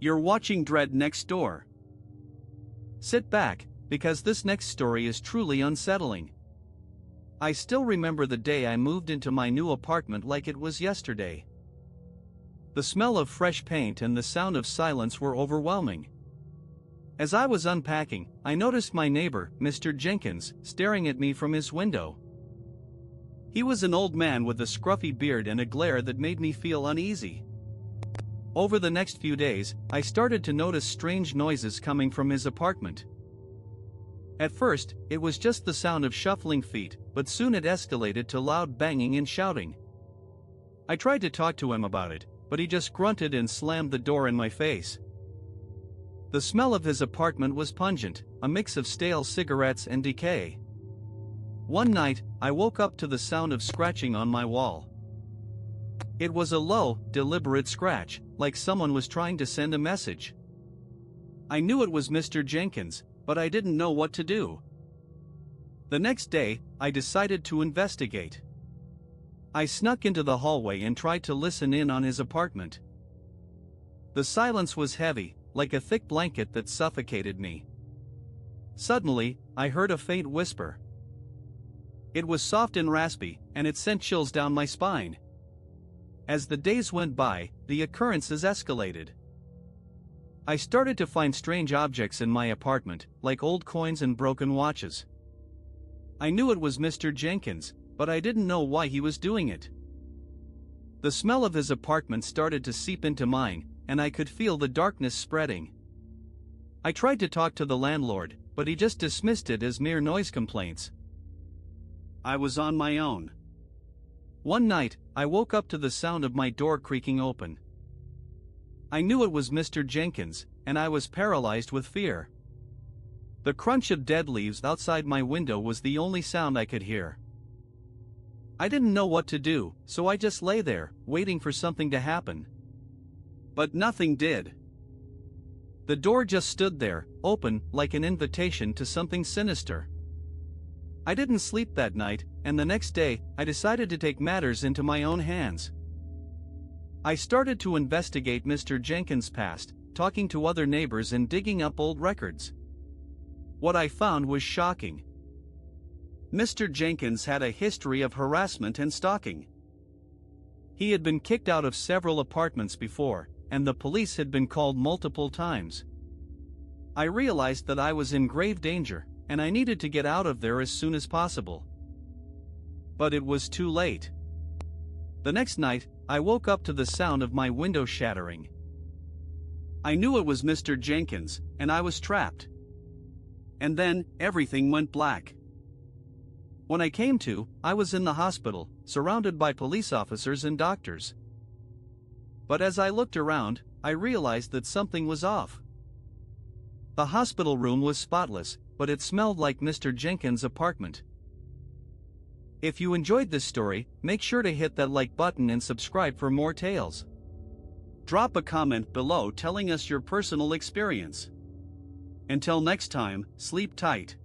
You're watching Dread Next Door. Sit back, because this next story is truly unsettling. I still remember the day I moved into my new apartment like it was yesterday. The smell of fresh paint and the sound of silence were overwhelming. As I was unpacking, I noticed my neighbor, Mr. Jenkins, staring at me from his window. He was an old man with a scruffy beard and a glare that made me feel uneasy. Over the next few days, I started to notice strange noises coming from his apartment. At first, it was just the sound of shuffling feet, but soon it escalated to loud banging and shouting. I tried to talk to him about it, but he just grunted and slammed the door in my face. The smell of his apartment was pungent, a mix of stale cigarettes and decay. One night, I woke up to the sound of scratching on my wall. It was a low, deliberate scratch, like someone was trying to send a message. I knew it was Mr. Jenkins, but I didn't know what to do. The next day, I decided to investigate. I snuck into the hallway and tried to listen in on his apartment. The silence was heavy, like a thick blanket that suffocated me. Suddenly, I heard a faint whisper. It was soft and raspy, and it sent chills down my spine. As the days went by, the occurrences escalated. I started to find strange objects in my apartment, like old coins and broken watches. I knew it was Mr. Jenkins, but I didn't know why he was doing it. The smell of his apartment started to seep into mine, and I could feel the darkness spreading. I tried to talk to the landlord, but he just dismissed it as mere noise complaints. I was on my own. One night, I woke up to the sound of my door creaking open. I knew it was Mr. Jenkins, and I was paralyzed with fear. The crunch of dead leaves outside my window was the only sound I could hear. I didn't know what to do, so I just lay there, waiting for something to happen. But nothing did. The door just stood there, open, like an invitation to something sinister. I didn't sleep that night, and the next day, I decided to take matters into my own hands. I started to investigate Mr. Jenkins' past, talking to other neighbors and digging up old records. What I found was shocking. Mr. Jenkins had a history of harassment and stalking. He had been kicked out of several apartments before, and the police had been called multiple times. I realized that I was in grave danger, and I needed to get out of there as soon as possible. But it was too late. The next night, I woke up to the sound of my window shattering. I knew it was Mr. Jenkins, and I was trapped. And then, everything went black. When I came to, I was in the hospital, surrounded by police officers and doctors. But as I looked around, I realized that something was off. The hospital room was spotless, but it smelled like Mr. Jenkins' apartment. If you enjoyed this story, make sure to hit that like button and subscribe for more tales. Drop a comment below telling us your personal experience. Until next time, sleep tight.